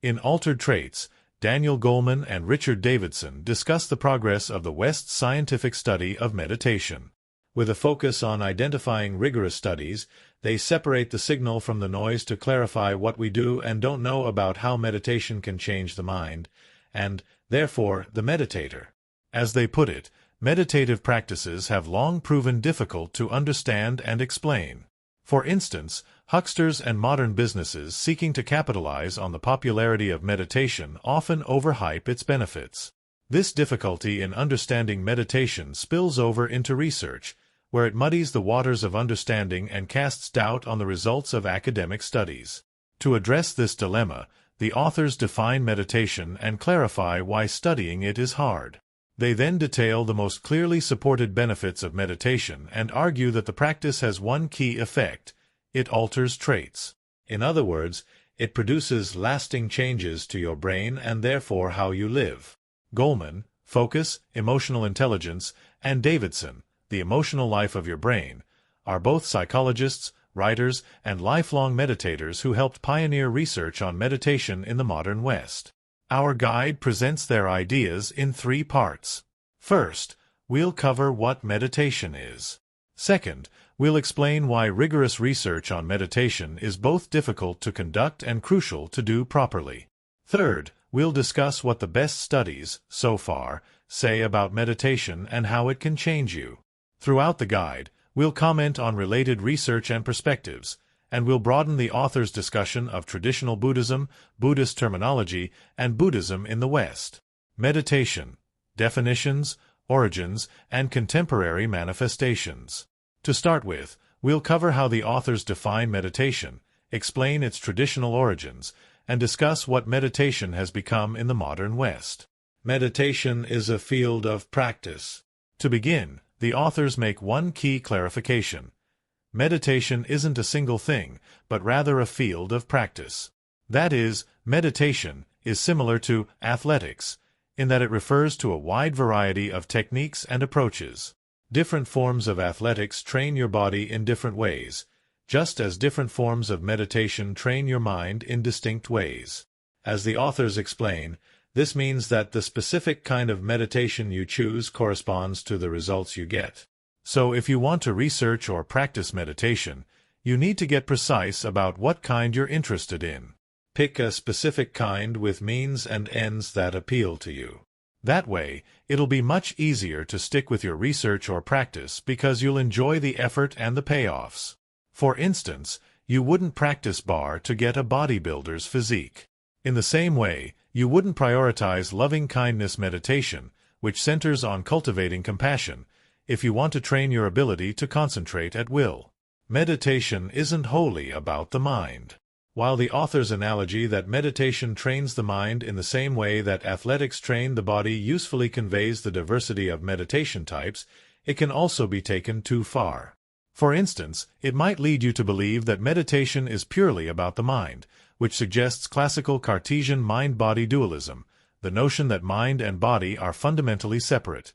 In Altered Traits, Daniel Goleman and Richard Davidson discuss the progress of the West's scientific study of meditation. With a focus on identifying rigorous studies, they separate the signal from the noise to clarify what we do and don't know about how meditation can change the mind, and, therefore, the meditator. As they put it, meditative practices have long proven difficult to understand and explain. For instance, hucksters and modern businesses seeking to capitalize on the popularity of meditation often overhype its benefits. This difficulty in understanding meditation spills over into research, where it muddies the waters of understanding and casts doubt on the results of academic studies. To address this dilemma, the authors define meditation and clarify why studying it is hard. They then detail the most clearly supported benefits of meditation and argue that the practice has one key effect: it alters traits. In other words, it produces lasting changes to your brain and therefore how you live. Goleman, Focus, Emotional Intelligence, and Davidson, The Emotional Life of Your Brain, are both psychologists, writers, and lifelong meditators who helped pioneer research on meditation in the modern West. Our guide presents their ideas in 3 parts. First, we'll cover what meditation is. Second, we'll explain why rigorous research on meditation is both difficult to conduct and crucial to do properly. Third, we'll discuss what the best studies, so far, say about meditation and how it can change you. Throughout the guide, we'll comment on related research and perspectives, and we'll broaden the author's discussion of traditional Buddhism, Buddhist terminology, and Buddhism in the West. Meditation, definitions, origins, and contemporary manifestations. To start with, we'll cover how the authors define meditation, explain its traditional origins, and discuss what meditation has become in the modern West. Meditation is a field of practice. To begin, the authors make one key clarification. Meditation isn't a single thing, but rather a field of practice. That is, meditation is similar to athletics, in that it refers to a wide variety of techniques and approaches. Different forms of athletics train your body in different ways, just as different forms of meditation train your mind in distinct ways. As the authors explain, this means that the specific kind of meditation you choose corresponds to the results you get. So if you want to research or practice meditation, you need to get precise about what kind you're interested in. Pick a specific kind with means and ends that appeal to you. That way, it'll be much easier to stick with your research or practice because you'll enjoy the effort and the payoffs. For instance, you wouldn't practice bar to get a bodybuilder's physique. In the same way, you wouldn't prioritize loving-kindness meditation, which centers on cultivating compassion, if you want to train your ability to concentrate at will. Meditation isn't wholly about the mind. While the author's analogy that meditation trains the mind in the same way that athletics train the body usefully conveys the diversity of meditation types, it can also be taken too far. For instance, it might lead you to believe that meditation is purely about the mind, which suggests classical Cartesian mind-body dualism, the notion that mind and body are fundamentally separate.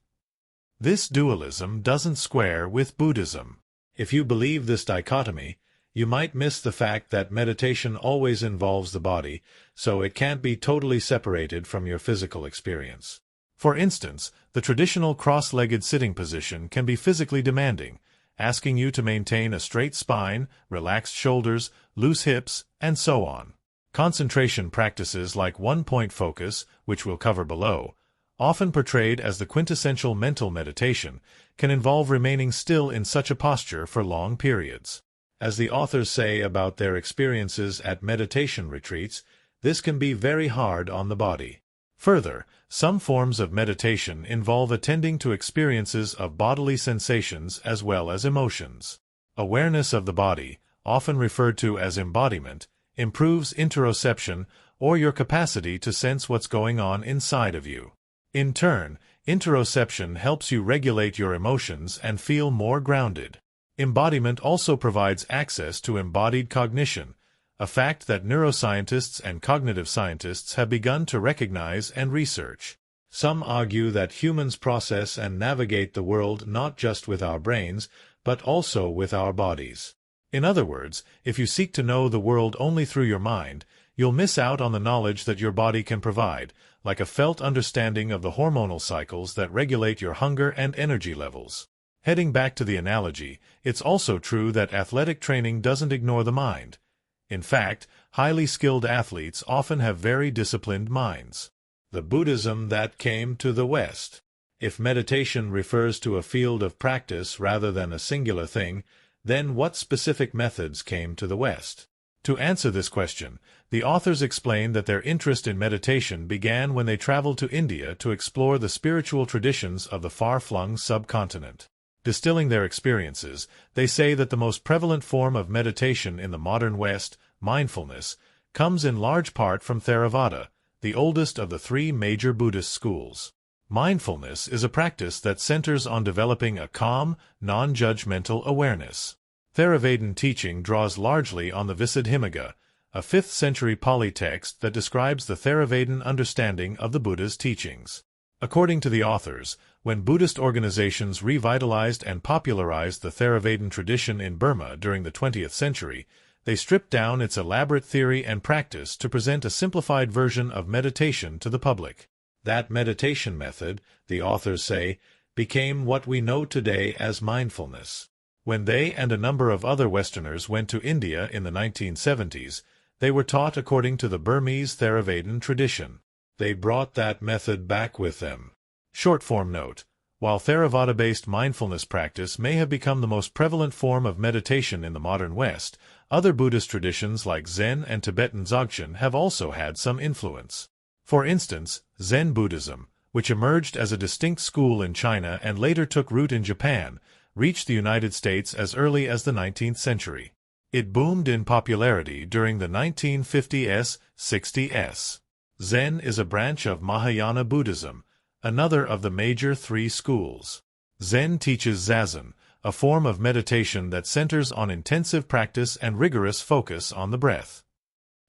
This dualism doesn't square with Buddhism. If you believe this dichotomy, you might miss the fact that meditation always involves the body, so it can't be totally separated from your physical experience. For instance, the traditional cross-legged sitting position can be physically demanding, asking you to maintain a straight spine, relaxed shoulders, loose hips, and so on. Concentration practices like one-point focus, which we'll cover below, often portrayed as the quintessential mental meditation, can involve remaining still in such a posture for long periods. As the authors say about their experiences at meditation retreats, this can be very hard on the body. Further, some forms of meditation involve attending to experiences of bodily sensations as well as emotions. Awareness of the body, often referred to as embodiment, improves interoception, or your capacity to sense what's going on inside of you. In turn, interoception helps you regulate your emotions and feel more grounded. Embodiment also provides access to embodied cognition, a fact that neuroscientists and cognitive scientists have begun to recognize and research. Some argue that humans process and navigate the world not just with our brains, but also with our bodies. In other words, if you seek to know the world only through your mind, you'll miss out on the knowledge that your body can provide, like a felt understanding of the hormonal cycles that regulate your hunger and energy levels. Heading back to the analogy, it's also true that athletic training doesn't ignore the mind. In fact, highly skilled athletes often have very disciplined minds. The Buddhism that came to the West. If meditation refers to a field of practice rather than a singular thing, then what specific methods came to the West? To answer this question, the authors explain that their interest in meditation began when they traveled to India to explore the spiritual traditions of the far-flung subcontinent. Distilling their experiences, they say that the most prevalent form of meditation in the modern West, mindfulness, comes in large part from Theravada, the oldest of the three major Buddhist schools. Mindfulness is a practice that centers on developing a calm, non-judgmental awareness. Theravada teaching draws largely on the Visuddhimagga, a 5th-century Pali text that describes the Theravada understanding of the Buddha's teachings. According to the authors, when Buddhist organizations revitalized and popularized the Theravada tradition in Burma during the 20th century, they stripped down its elaborate theory and practice to present a simplified version of meditation to the public. That meditation method, the authors say, became what we know today as mindfulness. When they and a number of other Westerners went to India in the 1970s, they were taught according to the Burmese Theravada tradition. They brought that method back with them. Short-form note: while Theravada-based mindfulness practice may have become the most prevalent form of meditation in the modern West, other Buddhist traditions like Zen and Tibetan Dzogchen have also had some influence. For instance, Zen Buddhism, which emerged as a distinct school in China and later took root in Japan, reached the United States as early as the 19th century. It boomed in popularity during the 1950s-60s. Zen is a branch of Mahayana Buddhism, another of the major three schools. Zen teaches Zazen, a form of meditation that centers on intensive practice and rigorous focus on the breath.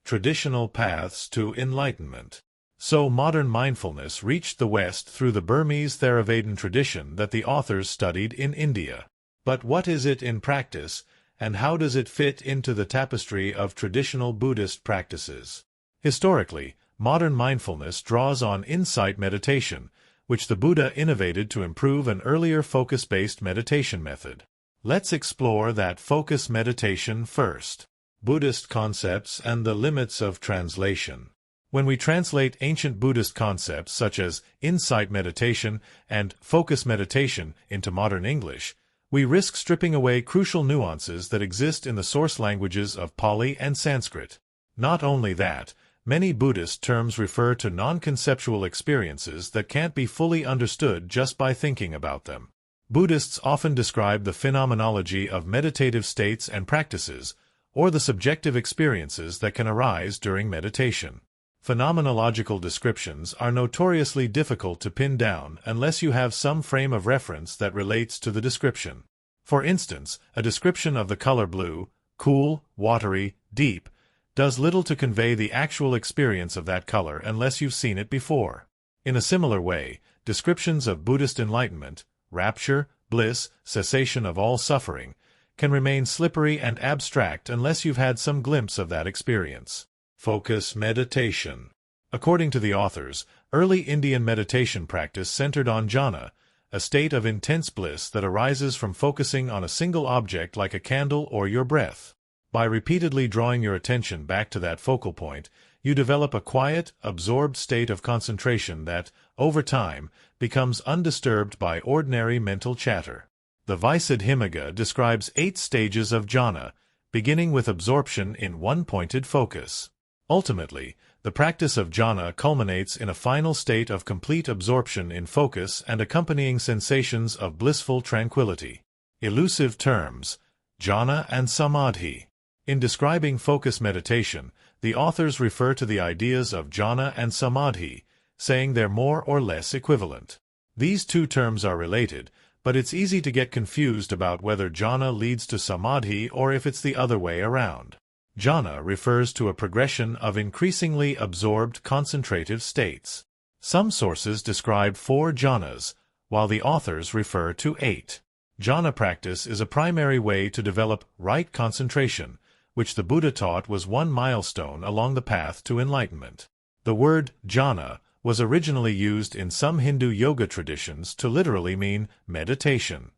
Traditional paths to enlightenment. So modern mindfulness reached the West through the Burmese Theravada tradition that the authors studied in India. But what is it in practice, and how does it fit into the tapestry of traditional Buddhist practices? Historically, modern mindfulness draws on insight meditation, which the Buddha innovated to improve an earlier focus-based meditation method. Let's explore that focus meditation first. Buddhist concepts and the limits of translation. When we translate ancient Buddhist concepts such as insight meditation and focus meditation into modern English, we risk stripping away crucial nuances that exist in the source languages of Pali and Sanskrit. Not only that, many Buddhist terms refer to non-conceptual experiences that can't be fully understood just by thinking about them. Buddhists often describe the phenomenology of meditative states and practices, or the subjective experiences that can arise during meditation. Phenomenological descriptions are notoriously difficult to pin down unless you have some frame of reference that relates to the description. For instance, a description of the color blue, cool, watery, deep, does little to convey the actual experience of that color unless you've seen it before. In a similar way, descriptions of Buddhist enlightenment, rapture, bliss, cessation of all suffering, can remain slippery and abstract unless you've had some glimpse of that experience. Focus meditation. According to the authors, early Indian meditation practice centered on jhana, a state of intense bliss that arises from focusing on a single object like a candle or your breath. By repeatedly drawing your attention back to that focal point, you develop a quiet, absorbed state of concentration that, over time, becomes undisturbed by ordinary mental chatter. The Visuddhimagga describes 8 stages of jhana, beginning with absorption in one-pointed focus. Ultimately, the practice of jhana culminates in a final state of complete absorption in focus and accompanying sensations of blissful tranquility. Elusive terms: jhana and samadhi. In describing focus meditation, the authors refer to the ideas of jhana and samadhi, saying they're more or less equivalent. These two terms are related, but it's easy to get confused about whether jhana leads to samadhi or if it's the other way around. Jhana refers to a progression of increasingly absorbed concentrative states. Some sources describe 4 jhanas, while the authors refer to 8. Jhana practice is a primary way to develop right concentration, which the Buddha taught was one milestone along the path to enlightenment. The word jhana was originally used in some Hindu yoga traditions to literally mean meditation.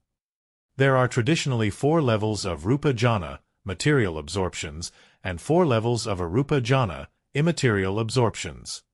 There are traditionally 4 levels of rupa jhana, material absorptions, and 4 levels of arupa jhana, immaterial absorptions.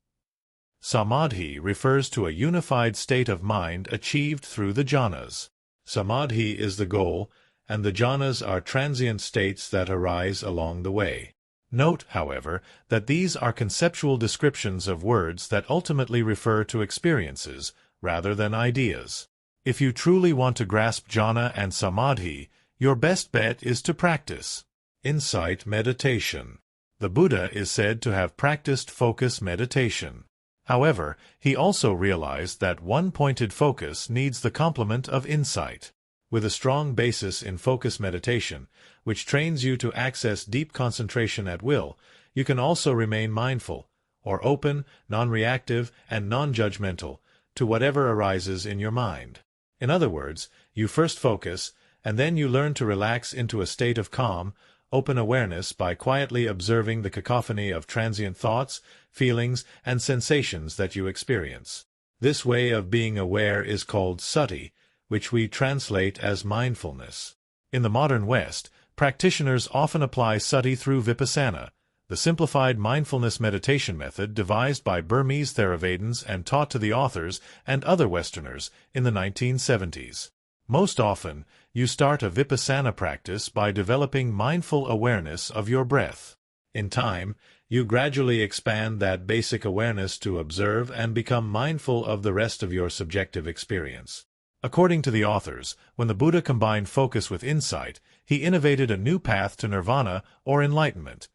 Samadhi refers to a unified state of mind achieved through the jhanas. Samadhi is the goal, and the jhanas are transient states that arise along the way. Note, however, that these are conceptual descriptions of words that ultimately refer to experiences, rather than ideas. If you truly want to grasp jhana and samadhi, your best bet is to practice insight meditation. The Buddha is said to have practiced focus meditation. However, he also realized that one-pointed focus needs the complement of insight. With a strong basis in focus meditation, which trains you to access deep concentration at will, you can also remain mindful, or open, non-reactive, and non-judgmental, to whatever arises in your mind. In other words, you first focus, and then you learn to relax into a state of calm, open awareness by quietly observing the cacophony of transient thoughts, feelings, and sensations that you experience. This way of being aware is called sati, which we translate as mindfulness. In the modern West, practitioners often apply sati through vipassana, the simplified mindfulness meditation method devised by Burmese Theravadins and taught to the authors and other Westerners in the 1970s. Most often, you start a vipassana practice by developing mindful awareness of your breath. In time, you gradually expand that basic awareness to observe and become mindful of the rest of your subjective experience. According to the authors, when the Buddha combined focus with insight, he innovated a new path to nirvana or enlightenment,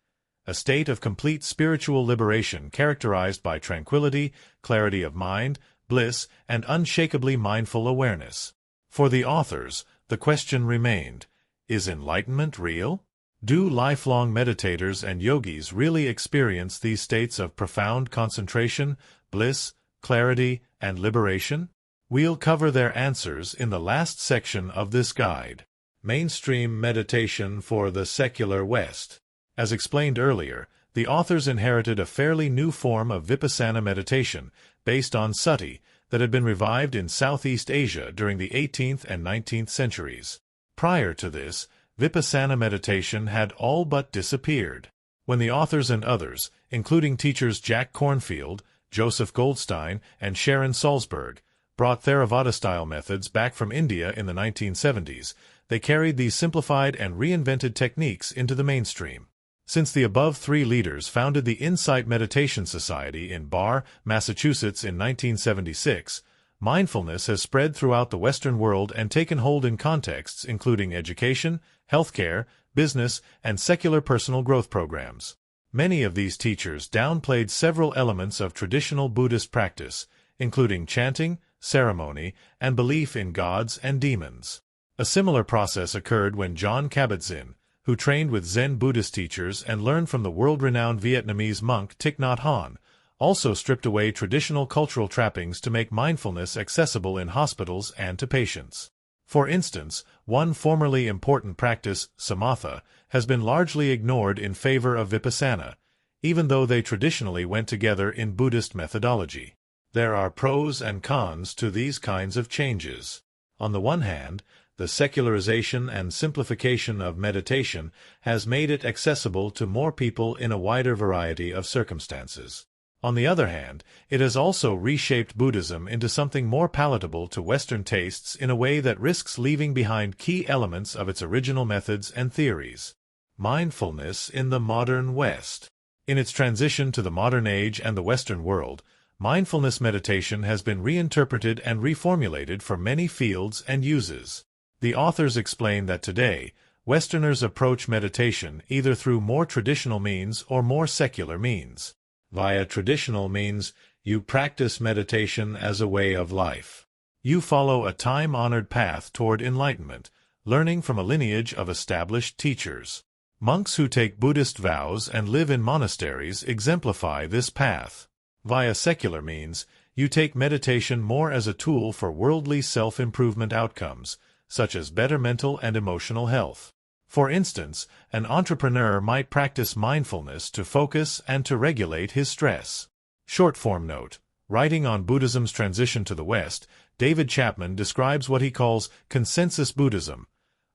a state of complete spiritual liberation characterized by tranquility, clarity of mind, bliss, and unshakably mindful awareness. For the authors, the question remained, is enlightenment real? Do lifelong meditators and yogis really experience these states of profound concentration, bliss, clarity, and liberation? We'll cover their answers in the last section of this guide. Mainstream meditation for the secular West. As explained earlier, the authors inherited a fairly new form of vipassana meditation based on sati that had been revived in Southeast Asia during the 18th and 19th centuries. Prior to this, vipassana meditation had all but disappeared. When the authors and others, including teachers Jack Kornfield, Joseph Goldstein, and Sharon Salzberg, brought Theravada-style methods back from India in the 1970s, they carried these simplified and reinvented techniques into the mainstream. Since the above 3 leaders founded the Insight Meditation Society in Barre, Massachusetts in 1976, mindfulness has spread throughout the Western world and taken hold in contexts including education, healthcare, business, and secular personal growth programs. Many of these teachers downplayed several elements of traditional Buddhist practice, including chanting, ceremony, and belief in gods and demons. A similar process occurred when John Kabat-Zinn, who trained with Zen Buddhist teachers and learned from the world-renowned Vietnamese monk Thich Nhat Hanh, also stripped away traditional cultural trappings to make mindfulness accessible in hospitals and to patients. For instance, one formerly important practice, samatha, has been largely ignored in favor of vipassana, even though they traditionally went together in Buddhist methodology. There are pros and cons to these kinds of changes. On the one hand, the secularization and simplification of meditation has made it accessible to more people in a wider variety of circumstances. On the other hand, it has also reshaped Buddhism into something more palatable to Western tastes in a way that risks leaving behind key elements of its original methods and theories. Mindfulness in the modern West. In its transition to the modern age and the Western world, mindfulness meditation has been reinterpreted and reformulated for many fields and uses. The authors explain that today, Westerners approach meditation either through more traditional means or more secular means. Via traditional means, you practice meditation as a way of life. You follow a time-honored path toward enlightenment, learning from a lineage of established teachers. Monks who take Buddhist vows and live in monasteries exemplify this path. Via secular means, you take meditation more as a tool for worldly self-improvement outcomes, such as better mental and emotional health. For instance, an entrepreneur might practice mindfulness to focus and to regulate his stress. Short-form note. Writing on Buddhism's transition to the West, David Chapman describes what he calls consensus Buddhism,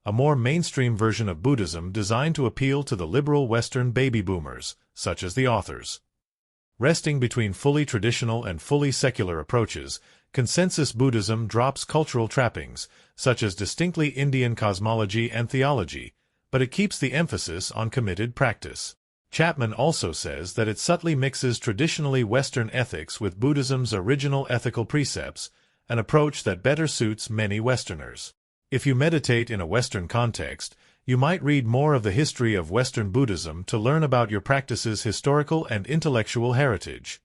a more mainstream version of Buddhism designed to appeal to the liberal Western baby boomers, such as the authors. Resting between fully traditional and fully secular approaches, consensus Buddhism drops cultural trappings, such as distinctly Indian cosmology and theology, but it keeps the emphasis on committed practice. Chapman also says that it subtly mixes traditionally Western ethics with Buddhism's original ethical precepts, an approach that better suits many Westerners. If you meditate in a Western context, you might read more of the history of Western Buddhism to learn about your practice's historical and intellectual heritage.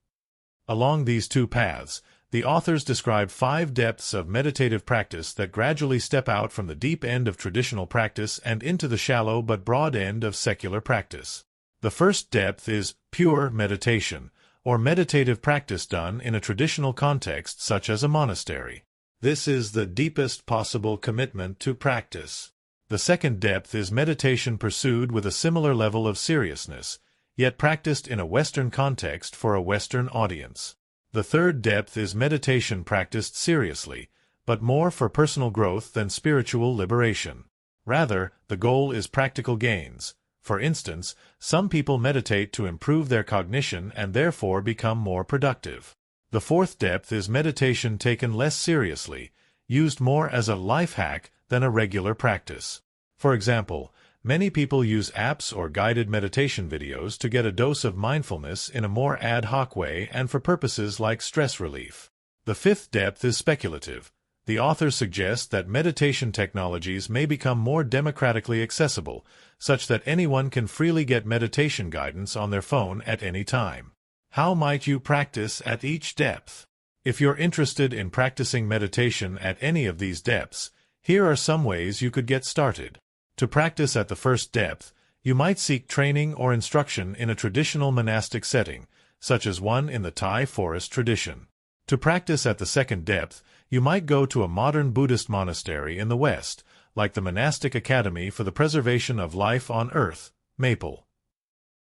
Along these two paths, the authors describe 5 depths of meditative practice that gradually step out from the deep end of traditional practice and into the shallow but broad end of secular practice. The first depth is pure meditation, or meditative practice done in a traditional context such as a monastery. This is the deepest possible commitment to practice. The second depth is meditation pursued with a similar level of seriousness, yet practiced in a Western context for a Western audience. The third depth is meditation practiced seriously, but more for personal growth than spiritual liberation. Rather, the goal is practical gains. For instance, some people meditate to improve their cognition and therefore become more productive. The fourth depth is meditation taken less seriously, used more as a life hack than a regular practice. For example, many people use apps or guided meditation videos to get a dose of mindfulness in a more ad hoc way and for purposes like stress relief. The fifth depth is speculative. The authors suggest that meditation technologies may become more democratically accessible, such that anyone can freely get meditation guidance on their phone at any time. How might you practice at each depth? If you're interested in practicing meditation at any of these depths, here are some ways you could get started. To practice at the first depth, you might seek training or instruction in a traditional monastic setting, such as one in the Thai forest tradition. To practice at the second depth, you might go to a modern Buddhist monastery in the West, like the Monastic Academy for the Preservation of Life on Earth, Maple.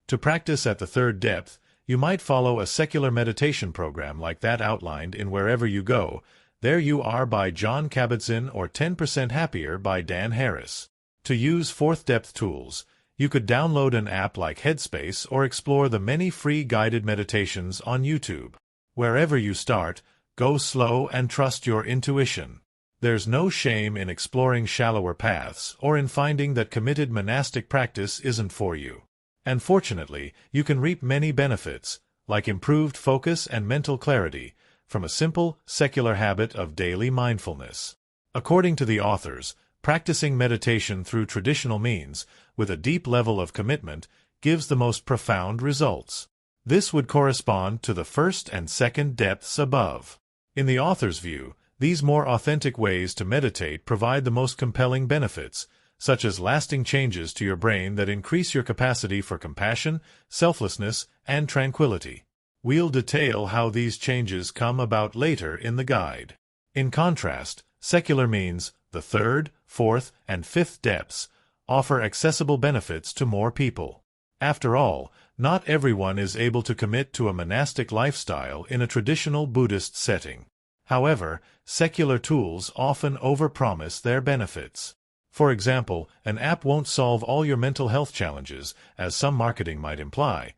To practice at the third depth, you might follow a secular meditation program like that outlined in Wherever You Go, There You Are by John Kabat-Zinn or 10% Happier by Dan Harris. To use fourth depth tools, you could download an app like Headspace or explore the many free guided meditations on YouTube. Wherever you start, go slow and trust your intuition. There's no shame in exploring shallower paths or in finding that committed monastic practice isn't for you. And fortunately, you can reap many benefits, like improved focus and mental clarity, from a simple, secular habit of daily mindfulness. According to the authors, practicing meditation through traditional means, with a deep level of commitment, gives the most profound results. This would correspond to the first and second depths above. In the author's view, these more authentic ways to meditate provide the most compelling benefits, such as lasting changes to your brain that increase your capacity for compassion, selflessness, and tranquility. We'll detail how these changes come about later in the guide. In contrast, secular means, the third, fourth, and fifth depths, offer accessible benefits to more people. After all, not everyone is able to commit to a monastic lifestyle in a traditional Buddhist setting. However, secular tools often overpromise their benefits. For example, an app won't solve all your mental health challenges, as some marketing might imply,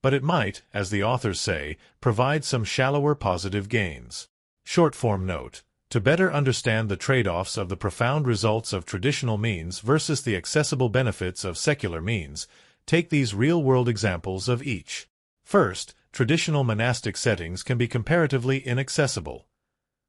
but it might, as the authors say, provide some shallower positive gains. Short-form note. To better understand the trade-offs of the profound results of traditional means versus the accessible benefits of secular means, take these real-world examples of each. First, traditional monastic settings can be comparatively inaccessible.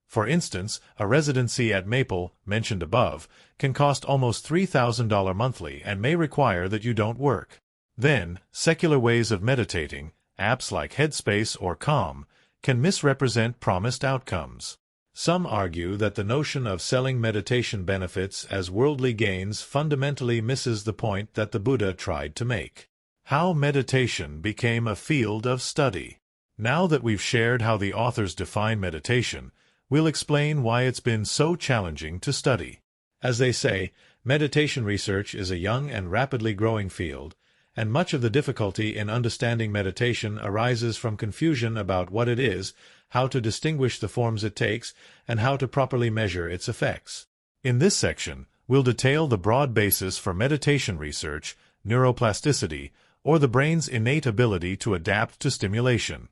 For instance, a residency at Maple, mentioned above, can cost almost $3,000 monthly and may require that you don't work. Then, secular ways of meditating, apps like Headspace or Calm, can misrepresent promised outcomes. Some argue that the notion of selling meditation benefits as worldly gains fundamentally misses the point that the Buddha tried to make. How meditation became a field of study. Now that we've shared how the authors define meditation, we'll explain why it's been so challenging to study. As they say, Meditation research is a young and rapidly growing field, and much of the difficulty in understanding meditation arises from confusion about what it is, how to distinguish the forms it takes, and how to properly measure its effects. In this section, we'll detail the broad basis for meditation research, neuroplasticity, or the brain's innate ability to adapt to stimulation.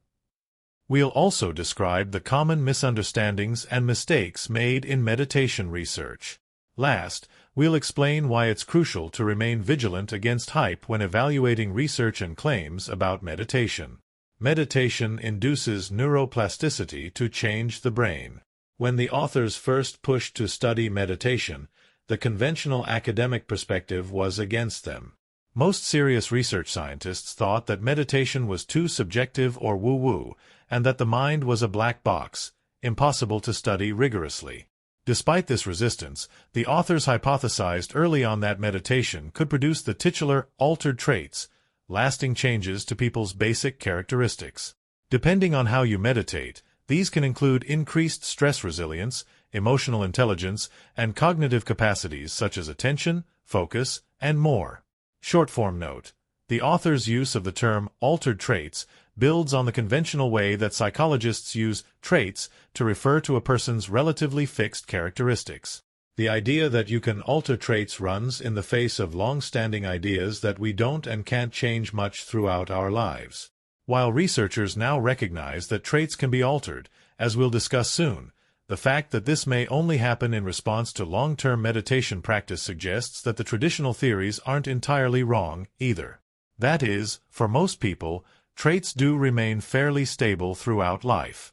We'll also describe the common misunderstandings and mistakes made in meditation research. Last, we'll explain why it's crucial to remain vigilant against hype when evaluating research and claims about meditation. Meditation induces neuroplasticity to change the brain. When the authors first pushed to study meditation, the conventional academic perspective was against them. Most serious research scientists thought that meditation was too subjective or woo-woo, and that the mind was a black box, impossible to study rigorously. Despite this resistance, the authors hypothesized early on that meditation could produce the titular altered traits, lasting changes to people's basic characteristics. Depending on how you meditate, these can include increased stress resilience, emotional intelligence, and cognitive capacities such as attention, focus, and more. Short-form note: the author's use of the term altered traits builds on the conventional way that psychologists use traits to refer to a person's relatively fixed characteristics. The idea that you can alter traits runs in the face of long-standing ideas that we don't and can't change much throughout our lives. While researchers now recognize that traits can be altered, as we'll discuss soon, the fact that this may only happen in response to long-term meditation practice suggests that the traditional theories aren't entirely wrong either. That is, for most people, traits do remain fairly stable throughout life.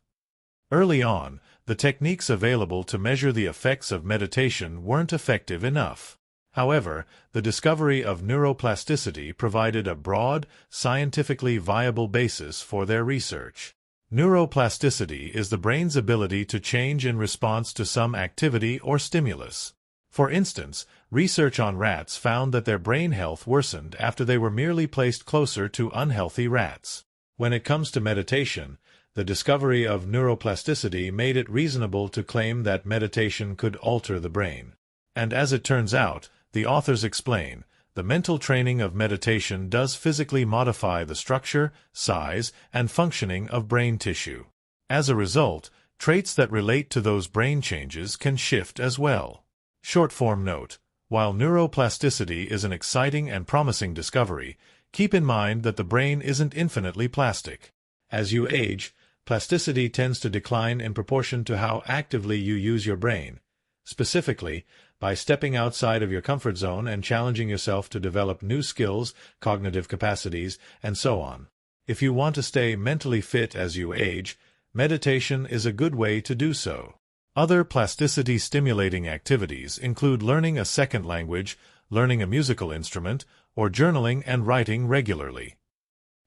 Early on, the techniques available to measure the effects of meditation weren't effective enough. However, the discovery of neuroplasticity provided a broad, scientifically viable basis for their research. Neuroplasticity is the brain's ability to change in response to some activity or stimulus. For instance, research on rats found that their brain health worsened after they were merely placed closer to unhealthy rats. When it comes to meditation, the discovery of neuroplasticity made it reasonable to claim that meditation could alter the brain. And as it turns out, the authors explain, the mental training of meditation does physically modify the structure, size, and functioning of brain tissue. As a result, traits that relate to those brain changes can shift as well. Short-form note: while neuroplasticity is an exciting and promising discovery, keep in mind that the brain isn't infinitely plastic. As you age, plasticity tends to decline in proportion to how actively you use your brain. Specifically, by stepping outside of your comfort zone and challenging yourself to develop new skills, cognitive capacities, and so on. If you want to stay mentally fit as you age, meditation is a good way to do so. Other plasticity-stimulating activities include learning a second language, learning a musical instrument, or journaling and writing regularly.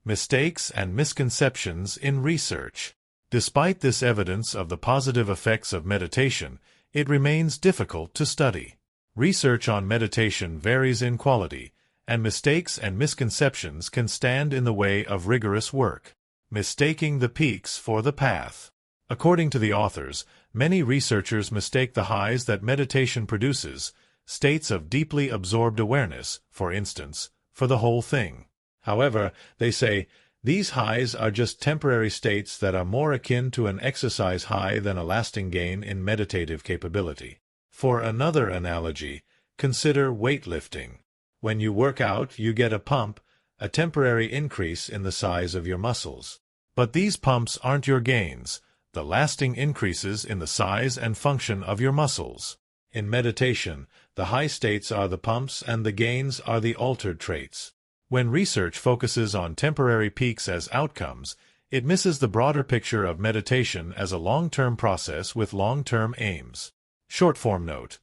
Mistakes and misconceptions in research. Despite this evidence of the positive effects of meditation, it remains difficult to study. Research on meditation varies in quality, and mistakes and misconceptions can stand in the way of rigorous work. Mistaking the peaks for the path. According to the authors, many researchers mistake the highs that meditation produces, states of deeply absorbed awareness, for instance, for the whole thing. However, they say, these highs are just temporary states that are more akin to an exercise high than a lasting gain in meditative capability. For another analogy, consider weightlifting. When you work out, you get a pump, a temporary increase in the size of your muscles. But these pumps aren't your gains, the lasting increases in the size and function of your muscles. In meditation, the high states are the pumps and the gains are the altered traits. When research focuses on temporary peaks as outcomes, it misses the broader picture of meditation as a long-term process with long-term aims. Short-form note: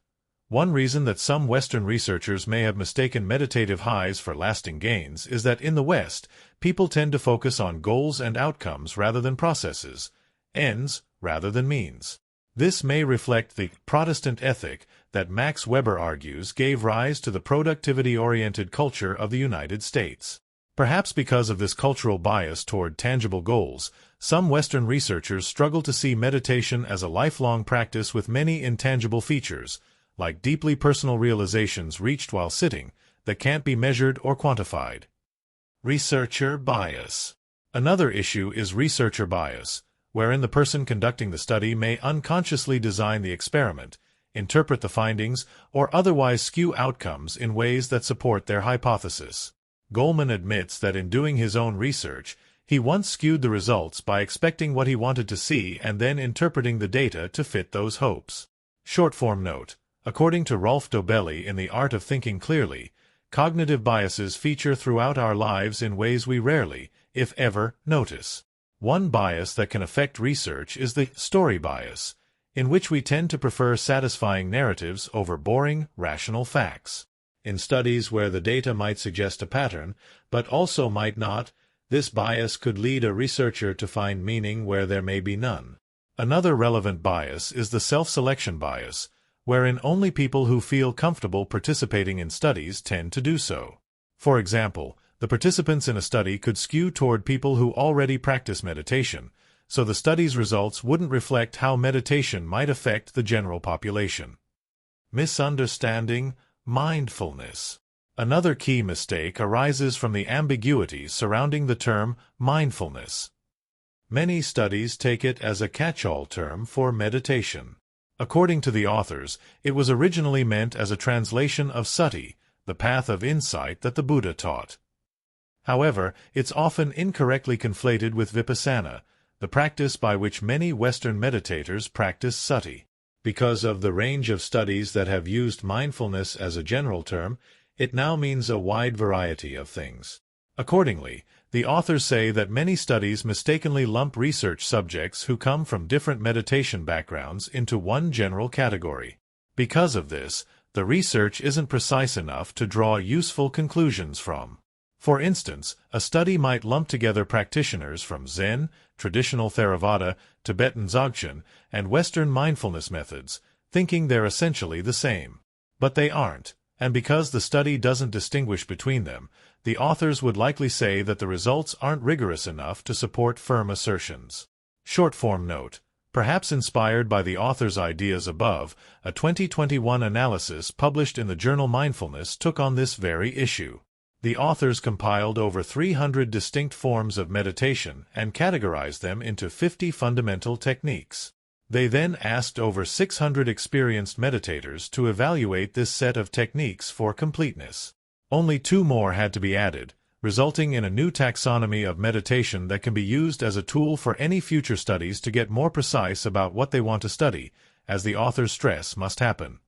one reason that some Western researchers may have mistaken meditative highs for lasting gains is that in the West, people tend to focus on goals and outcomes rather than processes, ends rather than means. This may reflect the Protestant ethic that Max Weber argues gave rise to the productivity-oriented culture of the United States. Perhaps because of this cultural bias toward tangible goals, some Western researchers struggle to see meditation as a lifelong practice with many intangible features, like deeply personal realizations reached while sitting, that can't be measured or quantified. Researcher bias. Another issue is researcher bias, wherein the person conducting the study may unconsciously design the experiment, interpret the findings, or otherwise skew outcomes in ways that support their hypothesis. Goleman admits that in doing his own research, he once skewed the results by expecting what he wanted to see and then interpreting the data to fit those hopes. Short-form note. According to Rolf Dobelli in The Art of Thinking Clearly, cognitive biases feature throughout our lives in ways we rarely, if ever, notice. One bias that can affect research is the story bias, in which we tend to prefer satisfying narratives over boring, rational facts. In studies where the data might suggest a pattern, but also might not, this bias could lead a researcher to find meaning where there may be none. Another relevant bias is the self-selection bias, wherein only people who feel comfortable participating in studies tend to do so. For example, the participants in a study could skew toward people who already practice meditation, so the study's results wouldn't reflect how meditation might affect the general population. Misunderstanding mindfulness. Another key mistake arises from the ambiguity surrounding the term mindfulness. Many studies take it as a catch-all term for meditation. According to the authors, it was originally meant as a translation of sati, the path of insight that the Buddha taught. However, it's often incorrectly conflated with vipassana, the practice by which many Western meditators practice sati. Because of the range of studies that have used mindfulness as a general term, it now means a wide variety of things. Accordingly, the authors say that many studies mistakenly lump research subjects who come from different meditation backgrounds into one general category. Because of this, the research isn't precise enough to draw useful conclusions from. For instance, a study might lump together practitioners from Zen, traditional Theravada, Tibetan Dzogchen, and Western mindfulness methods, thinking they're essentially the same. But they aren't, and because the study doesn't distinguish between them, the authors would likely say that the results aren't rigorous enough to support firm assertions. Short-form note. Perhaps inspired by the author's ideas above, a 2021 analysis published in the journal Mindfulness took on this very issue. The authors compiled over 300 distinct forms of meditation and categorized them into 50 fundamental techniques. They then asked over 600 experienced meditators to evaluate this set of techniques for completeness. Only 2 more had to be added, resulting in a new taxonomy of meditation that can be used as a tool for any future studies to get more precise about what they want to study, as the authors stress must happen.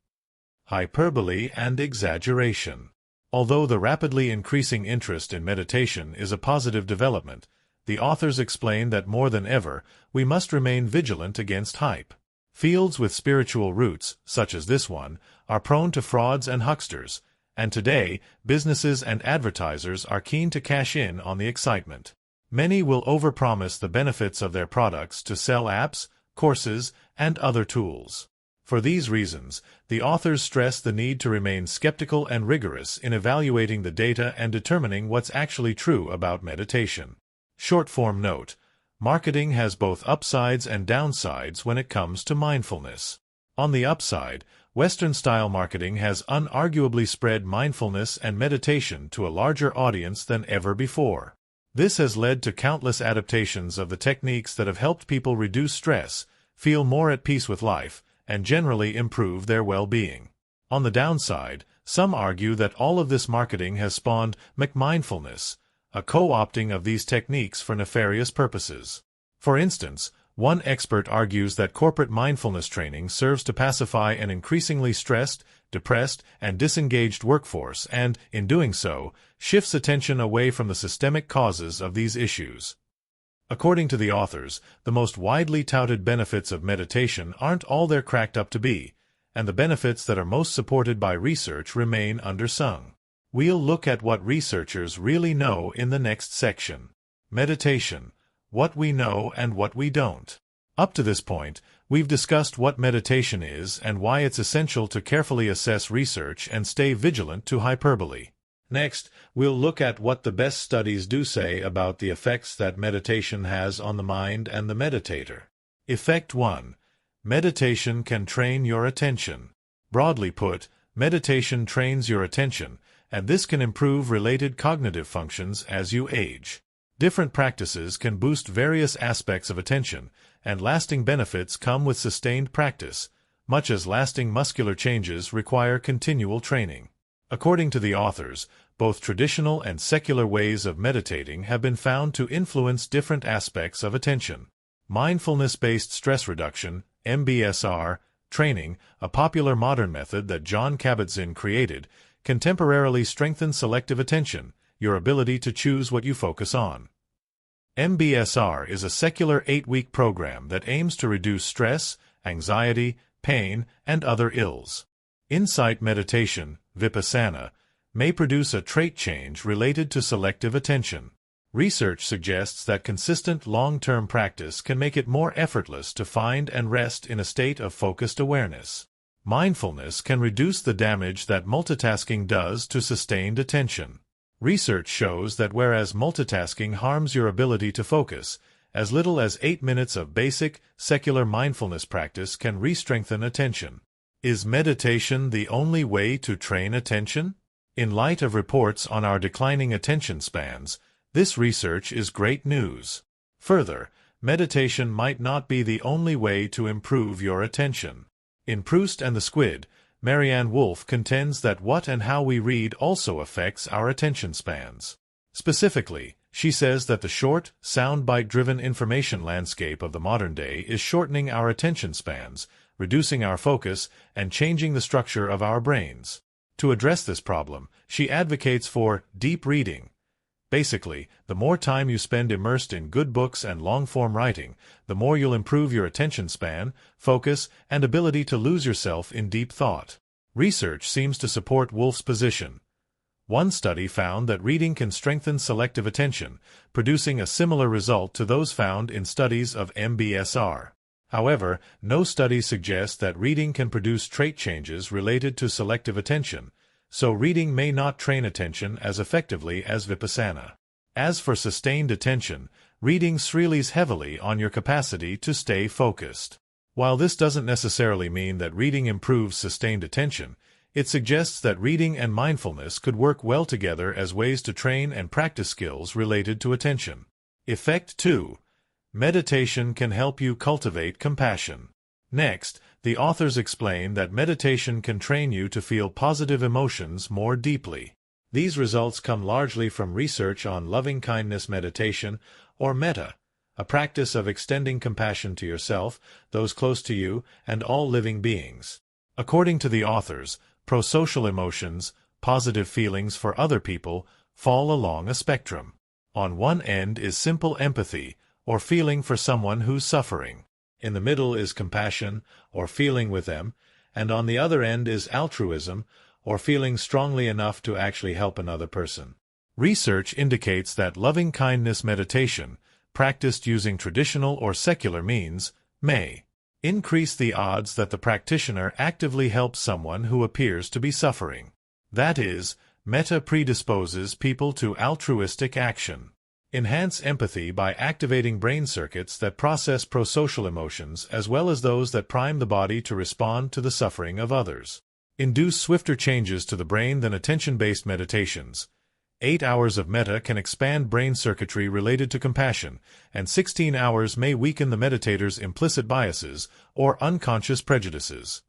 Hyperbole and exaggeration. Although the rapidly increasing interest in meditation is a positive development, the authors explain that more than ever, we must remain vigilant against hype. Fields with spiritual roots, such as this one, are prone to frauds and hucksters, and today, businesses and advertisers are keen to cash in on the excitement. Many will overpromise the benefits of their products to sell apps, courses, and other tools. For these reasons, the authors stress the need to remain skeptical and rigorous in evaluating the data and determining what's actually true about meditation. Short-form note. Marketing has both upsides and downsides when it comes to mindfulness. On the upside, Western-style marketing has unarguably spread mindfulness and meditation to a larger audience than ever before. This has led to countless adaptations of the techniques that have helped people reduce stress, feel more at peace with life, and generally improve their well-being. On the downside, some argue that all of this marketing has spawned McMindfulness, a co-opting of these techniques for nefarious purposes. For instance, one expert argues that corporate mindfulness training serves to pacify an increasingly stressed, depressed, and disengaged workforce and, in doing so, shifts attention away from the systemic causes of these issues. According to the authors, the most widely touted benefits of meditation aren't all they're cracked up to be, and the benefits that are most supported by research remain undersung. We'll look at what researchers really know in the next section. Meditation. What we know and what we don't. Up to this point, we've discussed what meditation is and why it's essential to carefully assess research and stay vigilant to hyperbole. Next, we'll look at what the best studies do say about the effects that meditation has on the mind and the meditator. Effect 1. Meditation can train your attention. Broadly put, meditation trains your attention, and this can improve related cognitive functions as you age. Different practices can boost various aspects of attention, and lasting benefits come with sustained practice, much as lasting muscular changes require continual training. According to the authors, both traditional and secular ways of meditating have been found to influence different aspects of attention. Mindfulness-based stress reduction, MBSR, training, a popular modern method that John Kabat-Zinn created, can temporarily strengthen selective attention, your ability to choose what you focus on. MBSR is a secular 8-week program that aims to reduce stress, anxiety, pain, and other ills. Insight meditation, Vipassana, may produce a trait change related to selective attention. Research suggests that consistent long-term practice can make it more effortless to find and rest in a state of focused awareness. Mindfulness can reduce the damage that multitasking does to sustained attention. Research shows that whereas multitasking harms your ability to focus, as little as 8 minutes of basic, secular mindfulness practice can re-strengthen attention. Is meditation the only way to train attention? In light of reports on our declining attention spans, this research is great news. Further, meditation might not be the only way to improve your attention. In Proust and the Squid, Marianne Wolfe contends that what and how we read also affects our attention spans. Specifically, she says that the short, soundbite-driven information landscape of the modern day is shortening our attention spans, reducing our focus, and changing the structure of our brains. To address this problem, she advocates for deep reading. Basically, the more time you spend immersed in good books and long-form writing, the more you'll improve your attention span, focus, and ability to lose yourself in deep thought. Research seems to support Wolfe's position. One study found that reading can strengthen selective attention, producing a similar result to those found in studies of MBSR. However, no study suggests that reading can produce trait changes related to selective attention, so reading may not train attention as effectively as Vipassana. As for sustained attention, reading relies heavily on your capacity to stay focused. While this doesn't necessarily mean that reading improves sustained attention, it suggests that reading and mindfulness could work well together as ways to train and practice skills related to attention. Effect 2. Meditation can help you cultivate compassion. Next, the authors explain that meditation can train you to feel positive emotions more deeply. These results come largely from research on loving-kindness meditation, or metta, a practice of extending compassion to yourself, those close to you, and all living beings. According to the authors, prosocial emotions, positive feelings for other people, fall along a spectrum. On one end is simple empathy, or feeling for someone who's suffering. In the middle is compassion, or feeling with them, and on the other end is altruism, or feeling strongly enough to actually help another person. Research indicates that loving-kindness meditation, practiced using traditional or secular means, may increase the odds that the practitioner actively helps someone who appears to be suffering. That is, metta predisposes people to altruistic action. Enhance empathy by activating brain circuits that process prosocial emotions as well as those that prime the body to respond to the suffering of others. Induce swifter changes to the brain than attention-based meditations. 8 hours of metta can expand brain circuitry related to compassion, and 16 hours may weaken the meditator's implicit biases or unconscious prejudices.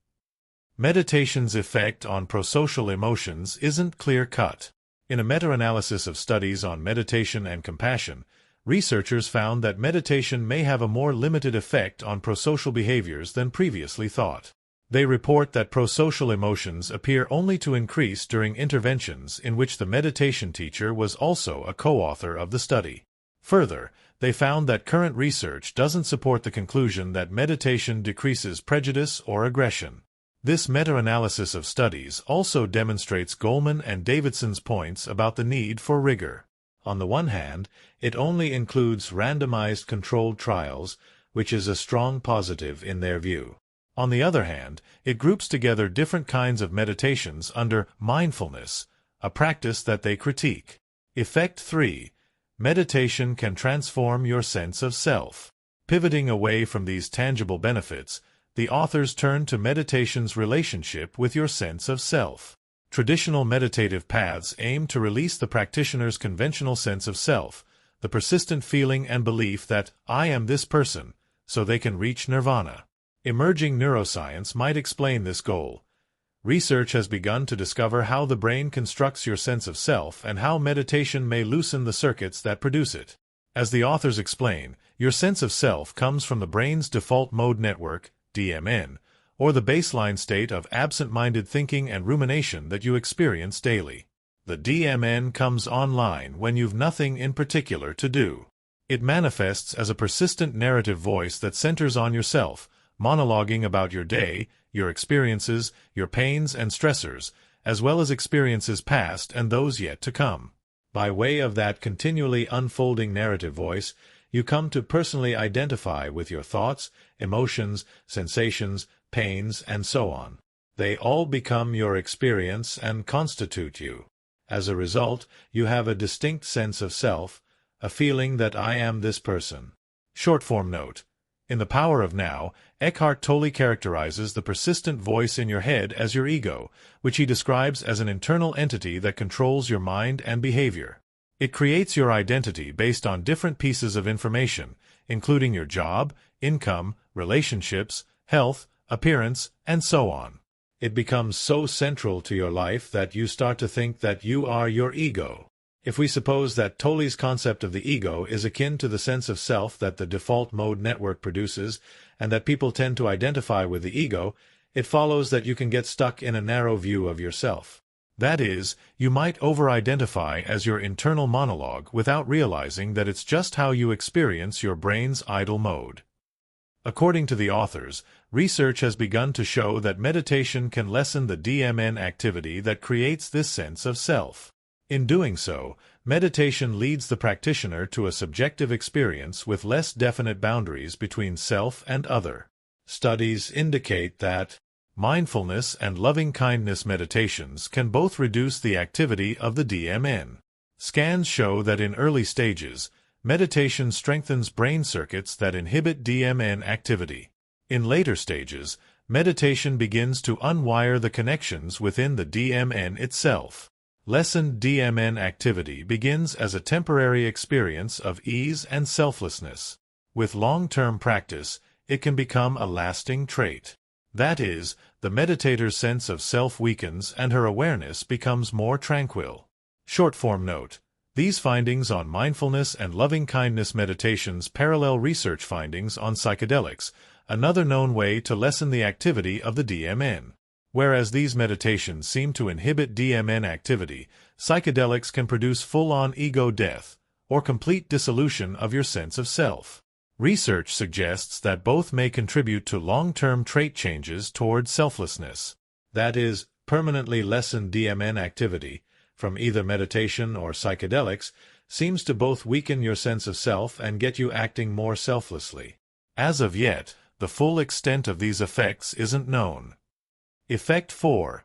Meditation's effect on prosocial emotions isn't clear-cut. In a meta-analysis of studies on meditation and compassion, researchers found that meditation may have a more limited effect on prosocial behaviors than previously thought. They report that prosocial emotions appear only to increase during interventions in which the meditation teacher was also a co-author of the study. Further, they found that current research doesn't support the conclusion that meditation decreases prejudice or aggression. This meta-analysis of studies also demonstrates Goleman and Davidson's points about the need for rigor. On the one hand, it only includes randomized controlled trials, which is a strong positive in their view. On the other hand, it groups together different kinds of meditations under mindfulness, a practice that they critique. Effect 3. Meditation can transform your sense of self. Pivoting away from these tangible benefits, the authors turn to meditation's relationship with your sense of self. Traditional meditative paths aim to release the practitioner's conventional sense of self, the persistent feeling and belief that I am this person, so they can reach nirvana. Emerging neuroscience might explain this goal. Research has begun to discover how the brain constructs your sense of self and how meditation may loosen the circuits that produce it. As the authors explain, your sense of self comes from the brain's default mode network, DMN, or the baseline state of absent-minded thinking and rumination that you experience daily. The DMN comes online when you've nothing in particular to do. It manifests as a persistent narrative voice that centers on yourself, monologuing about your day, your experiences, your pains and stressors, as well as experiences past and those yet to come. By way of that continually unfolding narrative voice, you come to personally identify with your thoughts, emotions, sensations, pains, and so on. They all become your experience and constitute you. As a result, you have a distinct sense of self, a feeling that I am this person. Short-form note. In The Power of Now, Eckhart Tolle characterizes the persistent voice in your head as your ego, which he describes as an internal entity that controls your mind and behavior. It creates your identity based on different pieces of information, including your job, income, relationships, health, appearance, and so on. It becomes so central to your life that you start to think that you are your ego. If we suppose that Tolle's concept of the ego is akin to the sense of self that the default mode network produces, and that people tend to identify with the ego, it follows that you can get stuck in a narrow view of yourself. That is, you might over-identify as your internal monologue without realizing that it's just how you experience your brain's idle mode. According to the authors, research has begun to show that meditation can lessen the DMN activity that creates this sense of self. In doing so, meditation leads the practitioner to a subjective experience with less definite boundaries between self and other. Studies indicate that mindfulness and loving-kindness meditations can both reduce the activity of the DMN. Scans show that in early stages, meditation strengthens brain circuits that inhibit DMN activity. In later stages, meditation begins to unwire the connections within the DMN itself. Lessened DMN activity begins as a temporary experience of ease and selflessness. With long-term practice, it can become a lasting trait. That is, the meditator's sense of self weakens and her awareness becomes more tranquil. Short-form note. These findings on mindfulness and loving-kindness meditations parallel research findings on psychedelics, another known way to lessen the activity of the DMN. Whereas these meditations seem to inhibit DMN activity, psychedelics can produce full-on ego death, or complete dissolution of your sense of self. Research suggests that both may contribute to long-term trait changes toward selflessness. That is, permanently lessened DMN activity, from either meditation or psychedelics, seems to both weaken your sense of self and get you acting more selflessly. As of yet, the full extent of these effects isn't known. Effect 4.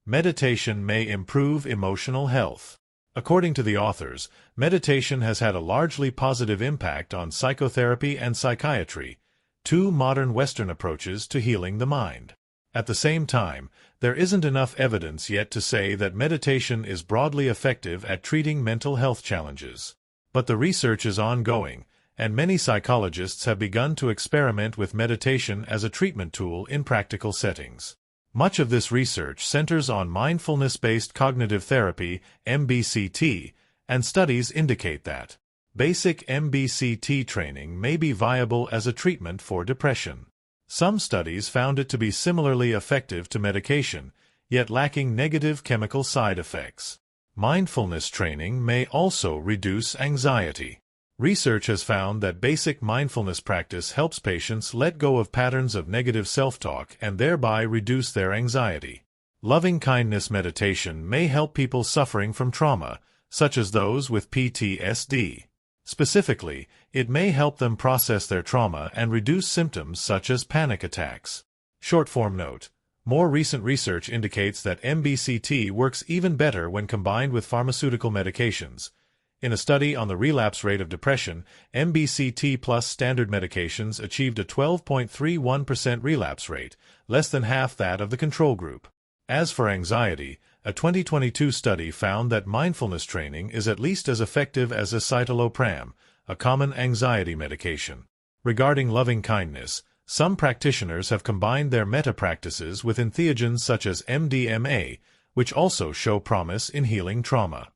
Meditation may improve emotional health. According to the authors, meditation has had a largely positive impact on psychotherapy and psychiatry, two modern Western approaches to healing the mind. At the same time, there isn't enough evidence yet to say that meditation is broadly effective at treating mental health challenges. But the research is ongoing, and many psychologists have begun to experiment with meditation as a treatment tool in practical settings. Much of this research centers on mindfulness-based cognitive therapy, MBCT, and studies indicate that basic MBCT training may be viable as a treatment for depression. Some studies found it to be similarly effective to medication, yet lacking negative chemical side effects. Mindfulness training may also reduce anxiety. Research has found that basic mindfulness practice helps patients let go of patterns of negative self-talk and thereby reduce their anxiety. Loving-kindness meditation may help people suffering from trauma, such as those with PTSD. Specifically, it may help them process their trauma and reduce symptoms such as panic attacks. Short-form note. More recent research indicates that MBCT works even better when combined with pharmaceutical medications. In a study on the relapse rate of depression, MBCT plus standard medications achieved a 12.31% relapse rate, less than half that of the control group. As for anxiety, a 2022 study found that mindfulness training is at least as effective as escitalopram, a common anxiety medication. Regarding loving kindness, some practitioners have combined their meta-practices with entheogens such as MDMA, which also show promise in healing trauma.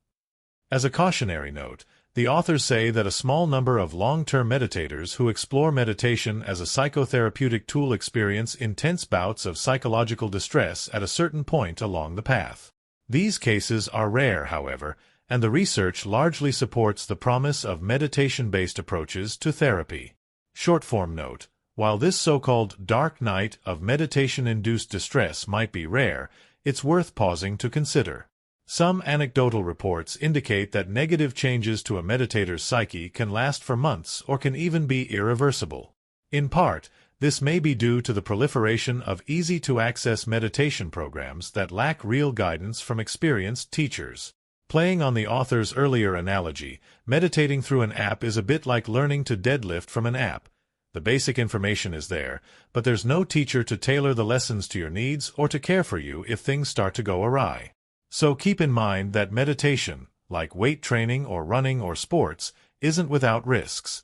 As a cautionary note, the authors say that a small number of long-term meditators who explore meditation as a psychotherapeutic tool experience intense bouts of psychological distress at a certain point along the path. These cases are rare, however, and the research largely supports the promise of meditation-based approaches to therapy. Short-form note: while this so-called dark night of meditation-induced distress might be rare, it's worth pausing to consider. Some anecdotal reports indicate that negative changes to a meditator's psyche can last for months or can even be irreversible. In part, this may be due to the proliferation of easy-to-access meditation programs that lack real guidance from experienced teachers. Playing on the author's earlier analogy, meditating through an app is a bit like learning to deadlift from an app. The basic information is there, but there's no teacher to tailor the lessons to your needs or to care for you if things start to go awry. So keep in mind that meditation, like weight training or running or sports, isn't without risks.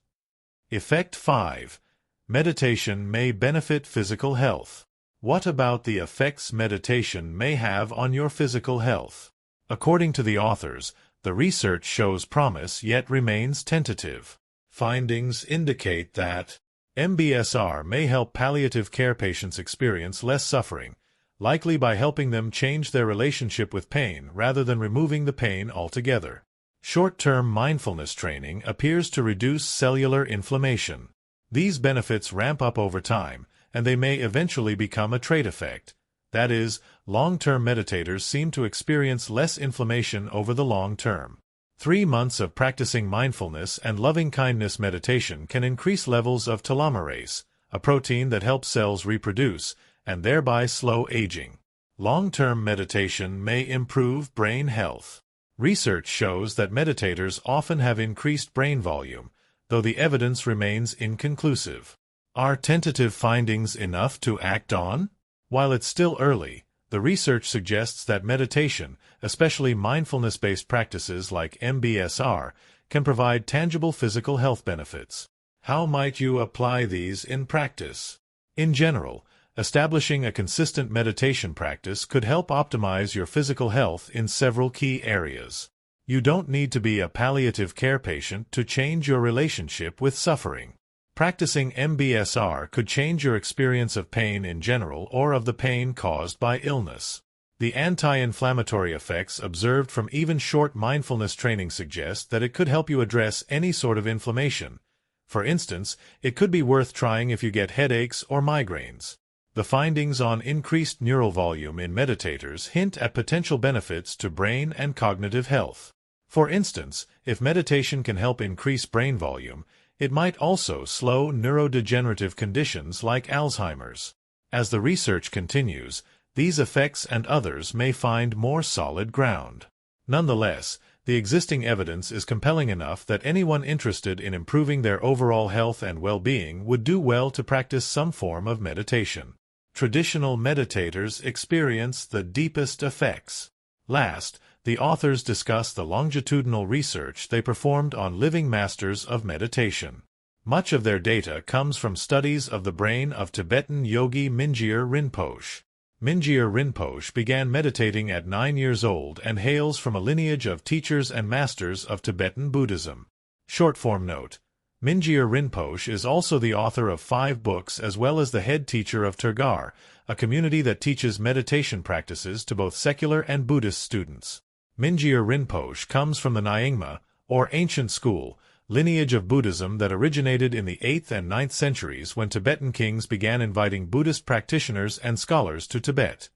Effect 5. Meditation may benefit physical health. What about the effects meditation may have on your physical health? According to the authors, the research shows promise yet remains tentative. Findings indicate that MBSR may help palliative care patients experience less suffering, likely by helping them change their relationship with pain rather than removing the pain altogether. Short-term mindfulness training appears to reduce cellular inflammation. These benefits ramp up over time, and they may eventually become a trait effect. That is, long-term meditators seem to experience less inflammation over the long term. 3 months of practicing mindfulness and loving-kindness meditation can increase levels of telomerase, a protein that helps cells reproduce, and thereby slow aging. Long-term meditation may improve brain health. Research shows that meditators often have increased brain volume, though the evidence remains inconclusive. Are tentative findings enough to act on? While it's still early, the research suggests that meditation, especially mindfulness-based practices like MBSR, can provide tangible physical health benefits. How might you apply these in practice? In general, establishing a consistent meditation practice could help optimize your physical health in several key areas. You don't need to be a palliative care patient to change your relationship with suffering. Practicing MBSR could change your experience of pain in general or of the pain caused by illness. The anti-inflammatory effects observed from even short mindfulness training suggest that it could help you address any sort of inflammation. For instance, it could be worth trying if you get headaches or migraines. The findings on increased neural volume in meditators hint at potential benefits to brain and cognitive health. For instance, if meditation can help increase brain volume, it might also slow neurodegenerative conditions like Alzheimer's. As the research continues, these effects and others may find more solid ground. Nonetheless, the existing evidence is compelling enough that anyone interested in improving their overall health and well-being would do well to practice some form of meditation. Traditional meditators experience the deepest effects. Last, the authors discuss the longitudinal research they performed on living masters of meditation. Much of their data comes from studies of the brain of Tibetan yogi Mingyur Rinpoche. Mingyur Rinpoche began meditating at 9 years old and hails from a lineage of teachers and masters of Tibetan Buddhism. Short-form note: Mingyur Rinpoche is also the author of 5 books as well as the head teacher of Turgar, a community that teaches meditation practices to both secular and Buddhist students. Mingyur Rinpoche comes from the Nyingma, or ancient school, lineage of Buddhism that originated in the 8th and 9th centuries when Tibetan kings began inviting Buddhist practitioners and scholars to Tibet.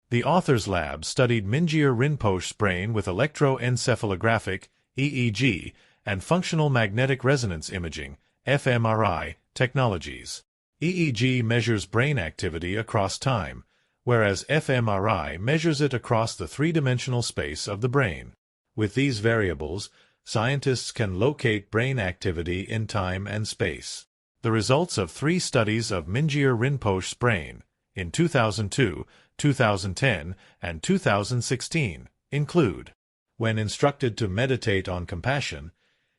The author's lab studied Mingyur Rinpoche's brain with electroencephalographic (EEG) and functional magnetic resonance imaging (fMRI) technologies. EEG measures brain activity across time, whereas fMRI measures it across the three-dimensional space of the brain. With these variables, scientists can locate brain activity in time and space. The results of 3 studies of Mingyur Rinpoche's brain, in 2002, 2010, and 2016, include: when instructed to meditate on compassion,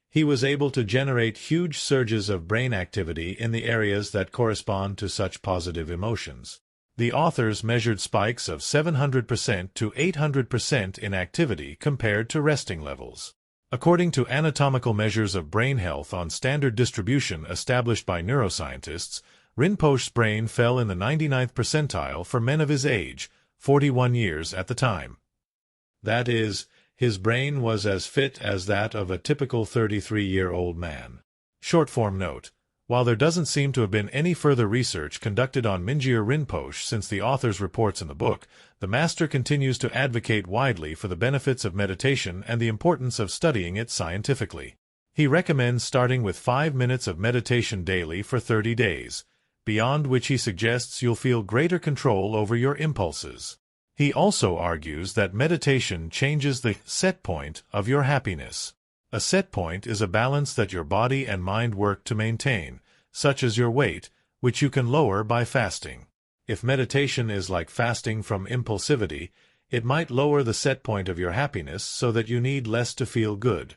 he was able to generate huge surges of brain activity in the areas that correspond to such positive emotions. The authors measured spikes of 700% to 800% in activity compared to resting levels. According to anatomical measures of brain health on standard distribution established by neuroscientists, Rinpoche's brain fell in the 99th percentile for men of his age, 41 years at the time. That is, his brain was as fit as that of a typical 33-year-old man. Short-form note: while there doesn't seem to have been any further research conducted on Mingyur Rinpoche since the author's reports in the book, the master continues to advocate widely for the benefits of meditation and the importance of studying it scientifically. He recommends starting with 5 minutes of meditation daily for 30 days, beyond which he suggests you'll feel greater control over your impulses. He also argues that meditation changes the set point of your happiness. A set point is a balance that your body and mind work to maintain, such as your weight, which you can lower by fasting. If meditation is like fasting from impulsivity, it might lower the set point of your happiness so that you need less to feel good.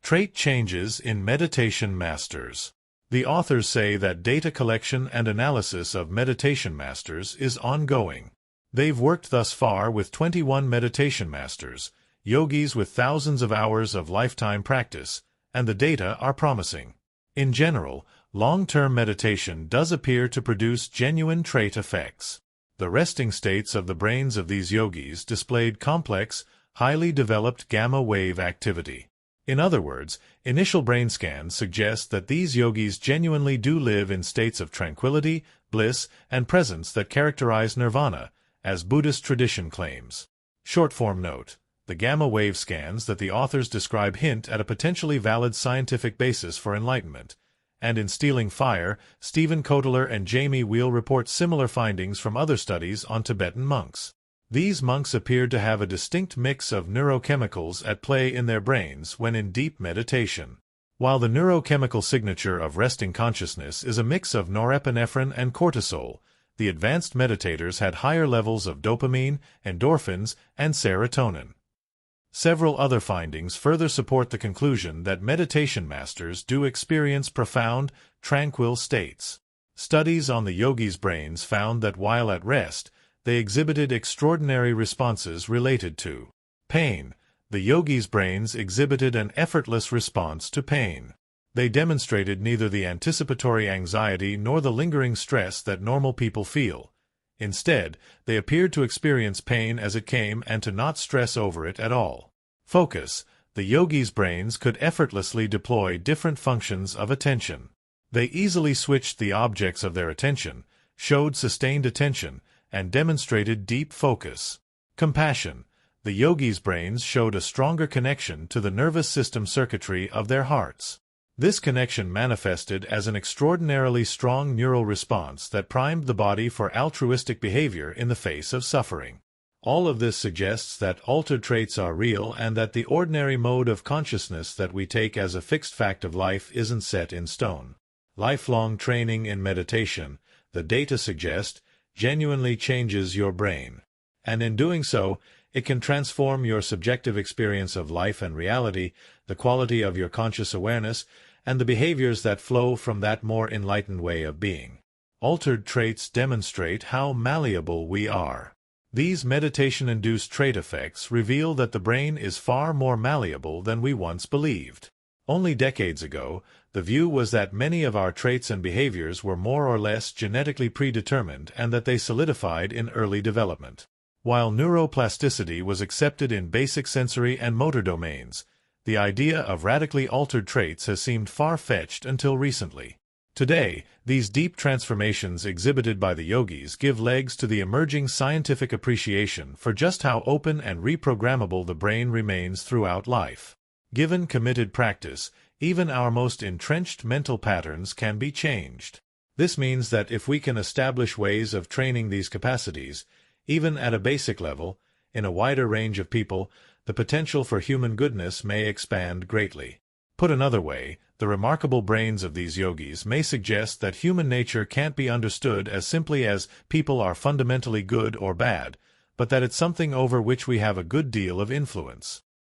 Trait changes in meditation masters. The authors say that data collection and analysis of meditation masters is ongoing. They've worked thus far with 21 meditation masters, yogis with thousands of hours of lifetime practice, and the data are promising. In general, long-term meditation does appear to produce genuine trait effects. The resting states of the brains of these yogis displayed complex, highly developed gamma-wave activity. In other words, initial brain scans suggest that these yogis genuinely do live in states of tranquility, bliss, and presence that characterize nirvana, as Buddhist tradition claims. Short-form note: the gamma-wave scans that the authors describe hint at a potentially valid scientific basis for enlightenment, and in Stealing Fire, Stephen Kotler and Jamie Wheel report similar findings from other studies on Tibetan monks. These monks appeared to have a distinct mix of neurochemicals at play in their brains when in deep meditation. While the neurochemical signature of resting consciousness is a mix of norepinephrine and cortisol, the advanced meditators had higher levels of dopamine, endorphins, and serotonin. Several other findings further support the conclusion that meditation masters do experience profound, tranquil states. Studies on the yogis' brains found that while at rest, they exhibited extraordinary responses related to pain. The yogis' brains exhibited an effortless response to pain. They demonstrated neither the anticipatory anxiety nor the lingering stress that normal people feel. Instead, they appeared to experience pain as it came and to not stress over it at all. Focus: the yogis' brains could effortlessly deploy different functions of attention. They easily switched the objects of their attention, showed sustained attention, and demonstrated deep focus. Compassion: the yogis' brains showed a stronger connection to the nervous system circuitry of their hearts. This connection manifested as an extraordinarily strong neural response that primed the body for altruistic behavior in the face of suffering. All of this suggests that altered traits are real and that the ordinary mode of consciousness that we take as a fixed fact of life isn't set in stone. Lifelong training in meditation, the data suggest, genuinely changes your brain. And in doing so, it can transform your subjective experience of life and reality, the quality of your conscious awareness, and the behaviors that flow from that more enlightened way of being. Altered traits demonstrate how malleable we are. These meditation-induced trait effects reveal that the brain is far more malleable than we once believed. Only decades ago, the view was that many of our traits and behaviors were more or less genetically predetermined and that they solidified in early development. While neuroplasticity was accepted in basic sensory and motor domains, the idea of radically altered traits has seemed far-fetched until recently. Today, these deep transformations exhibited by the yogis give legs to the emerging scientific appreciation for just how open and reprogrammable the brain remains throughout life. Given committed practice, even our most entrenched mental patterns can be changed. This means that if we can establish ways of training these capacities, even at a basic level, in a wider range of people, the potential for human goodness may expand greatly. Put another way, the remarkable brains of these yogis may suggest that human nature can't be understood as simply as people are fundamentally good or bad, but that it's something over which we have a good deal of influence.